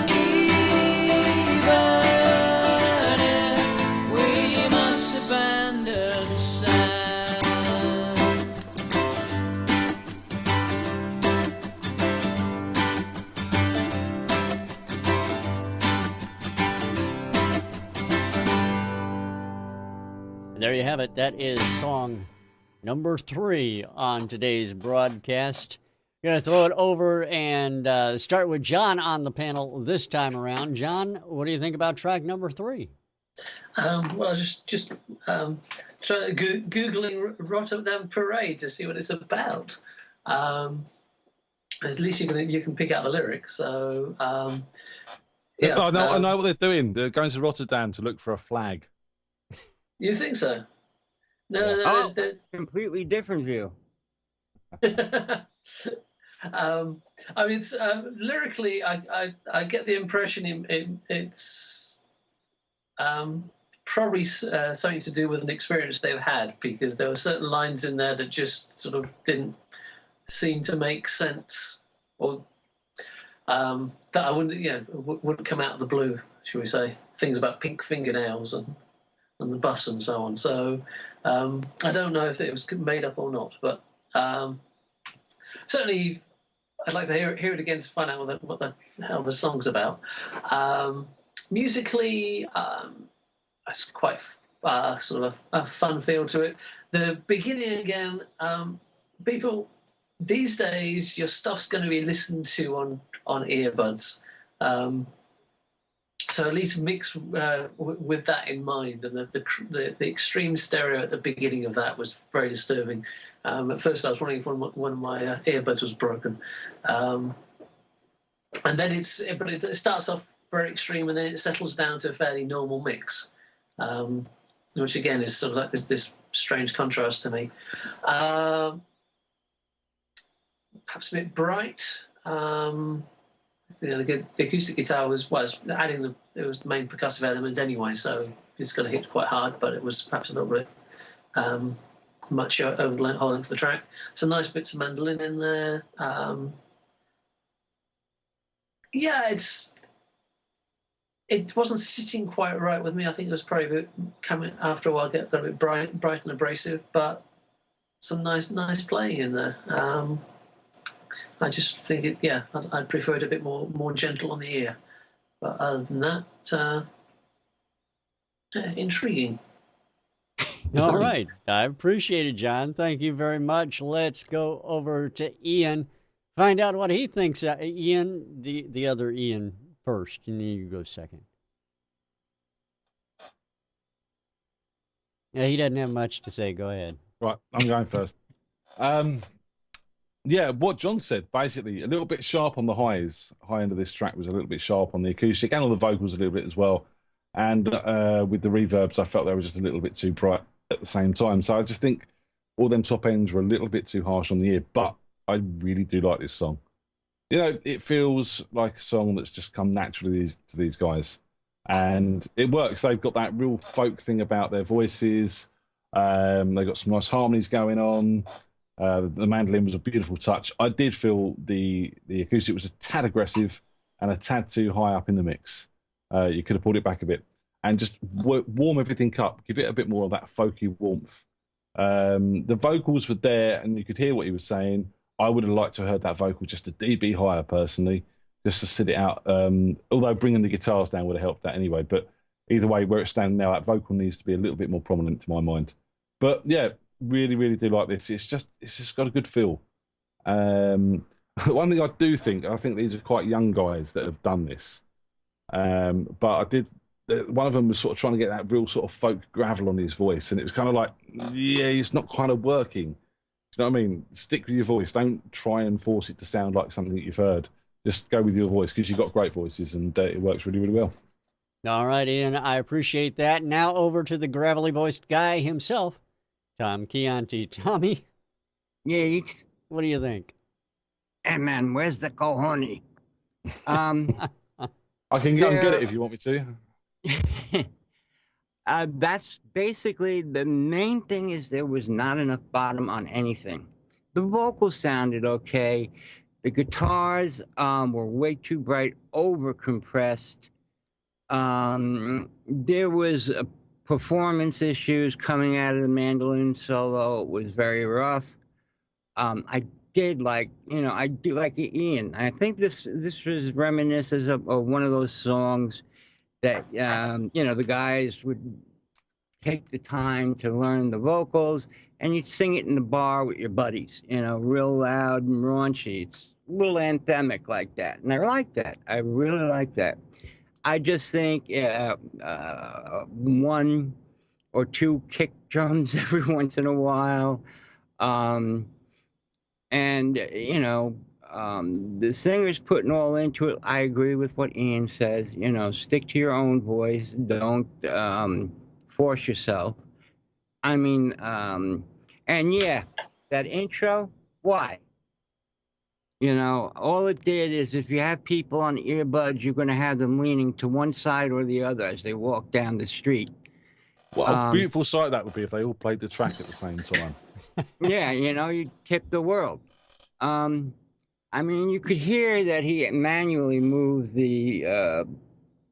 even if we must abandon Sam. And there you have it. That is song number 3 on today's broadcast. Gonna throw it over and start with John on the panel this time around. John, what do you think about track number 3? Well, I was just trying to googling Rotterdam Parade to see what it's about. At least you can pick out the lyrics. So yeah, I know what they're doing. They're going to Rotterdam to look for a flag. You think so? No, Yeah. no, Oh, completely different view. I mean, it's, lyrically, I get the impression it's probably something to do with an experience they've had, because there were certain lines in there that just sort of didn't seem to make sense, or that I wouldn't come out of the blue, shall we say? Things about pink fingernails and the bus and so on. So I don't know if it was made up or not, but certainly I'd like to hear it again to find out what the hell the song's about. Musically, it's quite sort of a fun feel to it. The beginning again, people these days, your stuff's going to be listened to on earbuds. So at least mix with that in mind, and the extreme stereo at the beginning of that was very disturbing. At first, I was wondering if one of my earbuds was broken, and then it starts off very extreme, and then it settles down to a fairly normal mix, which again is sort of like this strange contrast to me. Perhaps a bit bright. The acoustic guitar was adding it was the main percussive element anyway, so it's going to hit quite hard, but it was perhaps a little bit much over the whole length of the track. Some nice bits of mandolin in there. It wasn't sitting quite right with me. I think it was probably a bit coming after a while, got a bit bright and abrasive, but some nice playing in there. I just think I'd prefer it a bit more gentle on the ear. But other than that, intriguing. All right. I appreciate it, John. Thank you very much. Let's go over to Ian, find out what he thinks. Ian, the other Ian first, and then you go second. Yeah, he doesn't have much to say. Go ahead. Right, I'm going first. Yeah, what John said, basically, a little bit sharp on the highs. High end of this track was a little bit sharp on the acoustic and on the vocals a little bit as well. And with the reverbs, I felt they were just a little bit too bright at the same time. So I just think all them top ends were a little bit too harsh on the ear. But I really do like this song. You know, it feels like a song that's just come naturally to these guys. And it works. They've got that real folk thing about their voices. They've got some nice harmonies going on. The mandolin was a beautiful touch. I did feel the acoustic was a tad aggressive and a tad too high up in the mix. You could have pulled it back a bit and just warm everything up, give it a bit more of that folky warmth. The vocals were there and you could hear what he was saying. I would have liked to have heard that vocal just a dB higher personally, just to sit it out. Although bringing the guitars down would have helped that anyway. But either way, where it's standing now, that vocal needs to be a little bit more prominent to my mind. But yeah, really, really do like this. It's just got a good feel. One thing I think these are quite young guys that have done this. But one of them was sort of trying to get that real sort of folk gravel on his voice, and it was kind of like, yeah, it's not kind of working. Do you know what I mean? Stick with your voice. Don't try and force it to sound like something that you've heard. Just go with your voice, because you've got great voices, and it works really, really well. All right, Ian, I appreciate that. Now over to the gravelly voiced guy himself, Tom Chianti. Tommy? Yeah, what do you think? Hey, man, where's the cojones? I can go and get it if you want me to. That's basically the main thing, is there was not enough bottom on anything. The vocals sounded okay. The guitars were way too bright, over compressed. There was performance issues coming out of the mandolin solo. It was very rough. I do like Ian. I think this was reminiscent of one of those songs that the guys would take the time to learn the vocals and you'd sing it in the bar with your buddies, real loud and raunchy. It's a little anthemic like that. And I like that. I really like that. I just think one or two kick drums every once in a while. The singer's putting all into it. I agree with what Ian says. Stick to your own voice. Don't force yourself. I mean, and yeah, that intro, why? All it did is if you have people on earbuds, you're going to have them leaning to one side or the other as they walk down the street. What a beautiful sight that would be if they all played the track at the same time. Yeah, you tip the world. I mean, you could hear that he manually moved the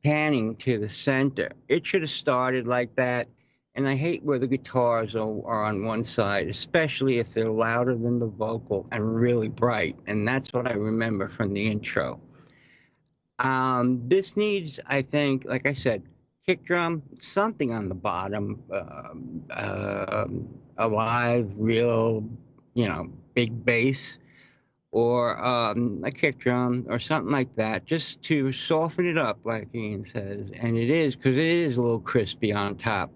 panning to the center. It should have started like that. And I hate where the guitars are on one side, especially if they're louder than the vocal and really bright. And that's what I remember from the intro. This needs, I think, like I said, kick drum, something on the bottom, a live, real, big bass, or a kick drum or something like that, just to soften it up, like Ian says. And it is, because it is a little crispy on top.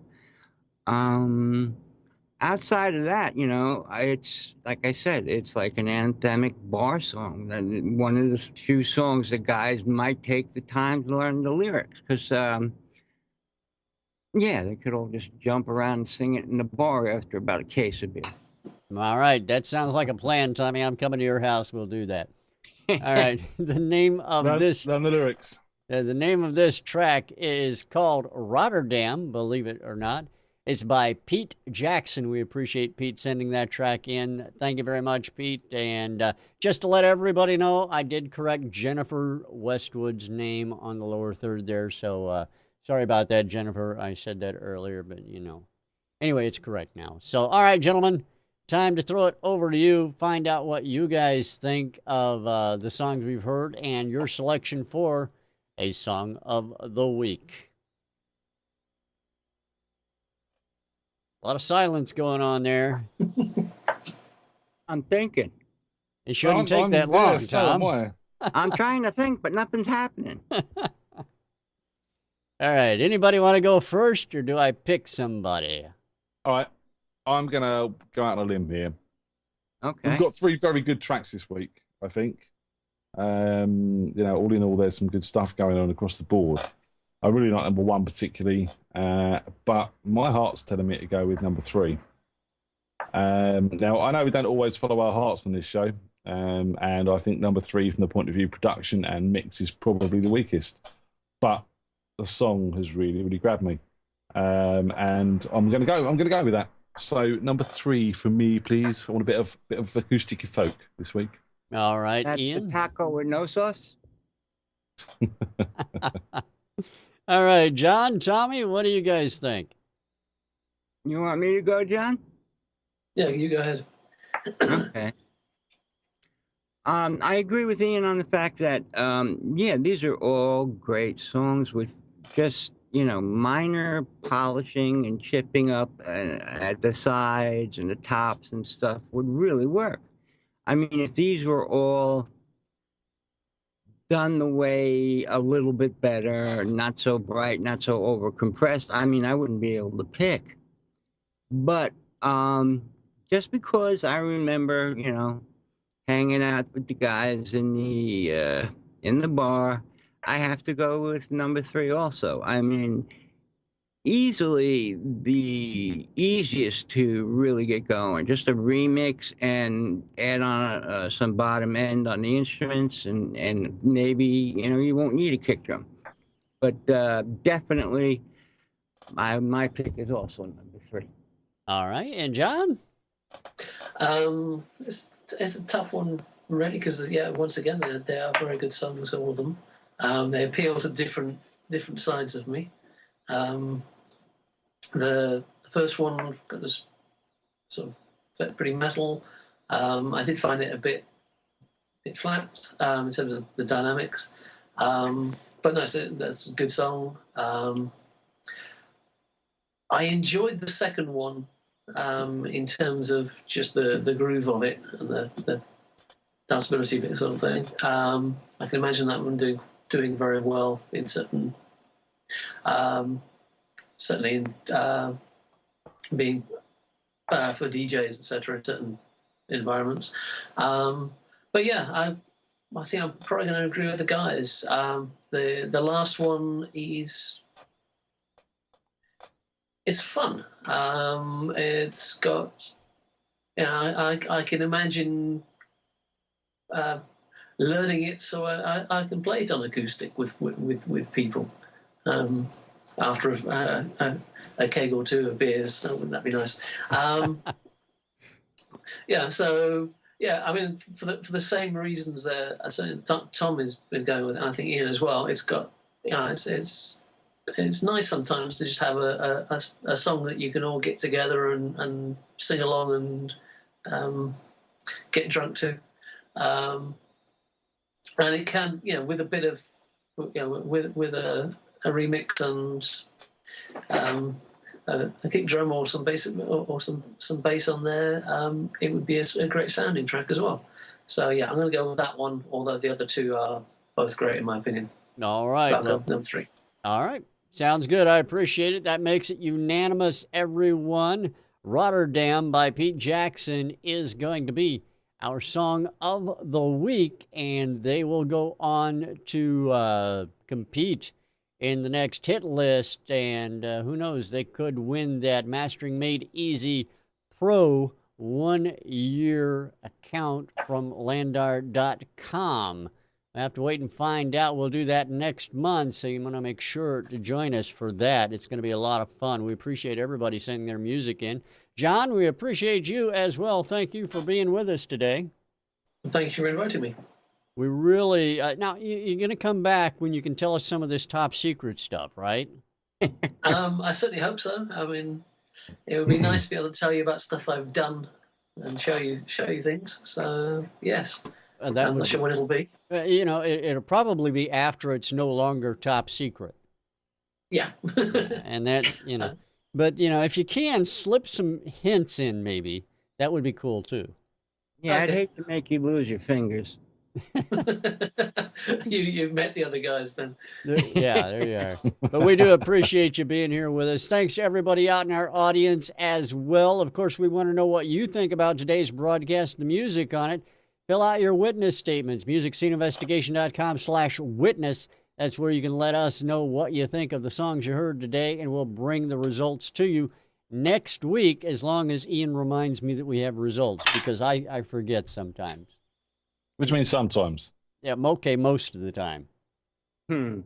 Outside of that, it's like I said, it's like an anthemic bar song. And one of the few songs that guys might take the time to learn the lyrics, because they could all just jump around and sing it in the bar after about a case of beer. All right, that sounds like a plan, Tommy. I'm coming to your house. We'll do that. All right, the name of Learn the lyrics. The name of this track is called Rotterdam, believe it or not. It's by Pete Jackson. We appreciate Pete sending that track in. Thank you very much, Pete. And just to let everybody know, I did correct Jennifer Westwood's name on the lower third there. So sorry about that, Jennifer. I said that earlier, but Anyway, it's correct now. So, all right, gentlemen, time to throw it over to you. Find out what you guys think of the songs we've heard and your selection for a song of the week. A lot of silence going on there. I'm thinking. It shouldn't take that long, Tom. I'm trying to think, but nothing's happening. All right. Anybody want to go first, or do I pick somebody? All right. I'm going to go out on a limb here. Okay. We've got 3 very good tracks this week, I think. All in all, there's some good stuff going on across the board. I really like number 1 particularly, but my heart's telling me to go with number 3. Now, I know we don't always follow our hearts on this show, and I think number 3, from the point of view production and mix, is probably the weakest. But the song has really, really grabbed me, and I'm going to go with that. So number 3 for me, please. I want a bit of acoustic folk this week. All right, That's Ian. The taco with no sauce. All right, John, Tommy, what do you guys think? You want me to go, John? Yeah, you go ahead. Okay. I agree with Ian on the fact that, these are all great songs with just, minor polishing and chipping up at the sides and the tops and stuff would really work. I mean, if these were all done the way a little bit better, not so bright, not so over compressed, I mean, I wouldn't be able to pick. But just because I remember, hanging out with the guys in the bar, I have to go with number 3 also. I mean, easily the easiest to really get going. Just a remix and add on some bottom end on the instruments, and maybe, you won't need a kick drum. But definitely, my pick is also number 3. All right, and John? It's a tough one, really, because once again, they are very good songs, all of them. They appeal to different sides of me. The first one got this sort of pretty metal. I did find it a bit flat in terms of the dynamics, but no, that's a good song. I enjoyed the second one in terms of just the groove of it and the danceability of it, sort of thing. I can imagine that one doing very well in certain, certainly in being for DJs, etc., in certain environments. But yeah, I think I'm probably going to agree with the guys. The last one it's fun. It's got, I can imagine learning it so I can play it on acoustic with people after a keg or two of beers. Oh, wouldn't that be nice? Yeah. So yeah, I mean, for the same reasons that certainly Tom has been going with, and I think Ian as well. It's got, it's nice sometimes to just have a song that you can all get together and sing along and get drunk to, and it can, with a bit of, with a remix and a kick drum or some bass or some bass on there, it would be a great sounding track as well. So yeah, I'm going to go with that one. Although the other two are both great in my opinion. All right, number 3. All right. Sounds good. I appreciate it. That makes it unanimous, everyone. Rotterdam by Pete Jackson is going to be our song of the week, and they will go on to compete in the next hit list, and who knows, they could win that Mastering Made Easy Pro 1-year account from Landar.com. I have to wait and find out. We'll do that next month, so you want to make sure to join us for that. It's going to be a lot of fun. We appreciate everybody sending their music in. John, we appreciate you as well. Thank you for being with us today. Thank you for inviting me. We really... now, you're going to come back when you can tell us some of this top secret stuff, right? I certainly hope so. I mean, it would be nice to be able to tell you about stuff I've done and show you things. So, yes. I'm not sure when it'll be. It'll probably be after it's no longer top secret. Yeah. And that, but, if you can, slip some hints in maybe. That would be cool, too. Yeah, okay. I'd hate to make you lose your fingers. You've met the other guys then. There you are. But we do appreciate you being here with us. Thanks to everybody out in our audience as well. Of course, we want to know what you think about today's broadcast, the music on it. Fill out your witness statements, musicsceneinvestigation.com/witness. That's where you can let us know what you think of the songs you heard today, and we'll bring the results to you next week, as long as Ian reminds me that we have results, because I forget sometimes. Which means sometimes. Yeah, okay, most of the time. All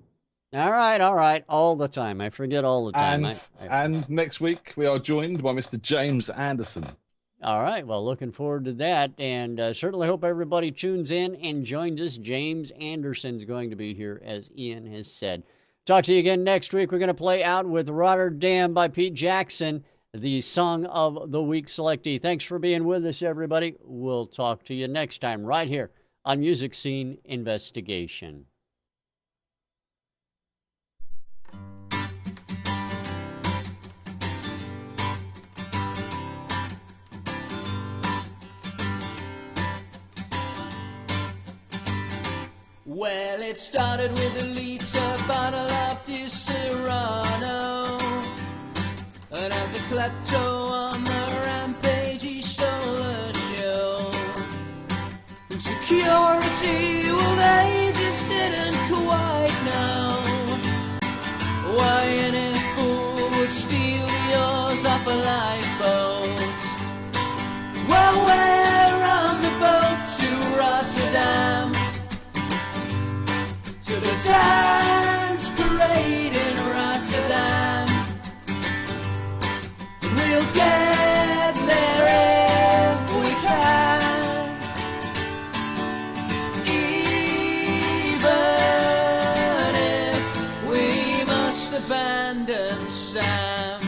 right, all the time. I forget all the time. And next week, we are joined by Mr. James Anderson. All right, well, looking forward to that, and certainly hope everybody tunes in and joins us. James Anderson's going to be here, as Ian has said. Talk to you again next week. We're going to play out with Rotterdam by Pete Jackson, the Song of the Week selectee. Thanks for being with us, everybody. We'll talk to you next time right here on Music Scene Investigation. Well, it started with a liter bottle of Dishwater, and as a klepto on the rampage, he stole the show. And security, well, they just didn't quite know why any fool would steal yours off a lifeboat. Well, we're on the boat to Rotterdam, to the dance parade in Rotterdam. We'll get there if we can, even if we must abandon Sam.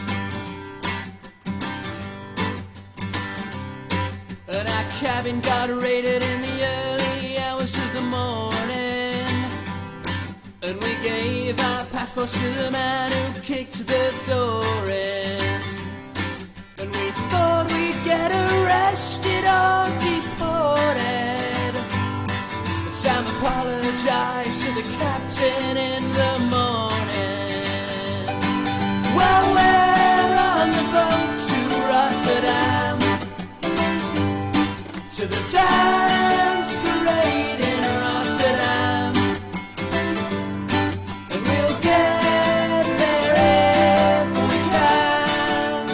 And our cabin got raided in the early hours of the morning, and we gave our passports to the man who kicked the door in. And we thought we'd get arrested or deported. But Sam apologized to the captain in the morning. Well, we're on the boat to Rotterdam, to the dance parade in Rotterdam. And we'll get there if we can,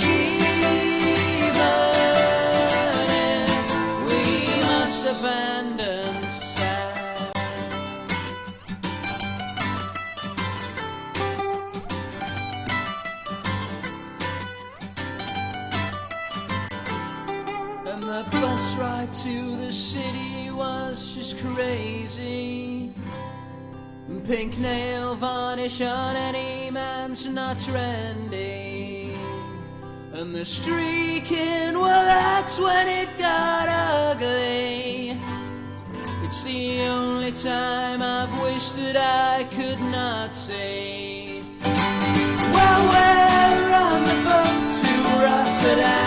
even if we must abandon Sam. And the bus ride to the city was just crazy. Pink nail varnish on any man's not trendy. And the streaking, well, that's when it got ugly. It's the only time I've wished that I could not say. Well, we're on the boat to Rotterdam,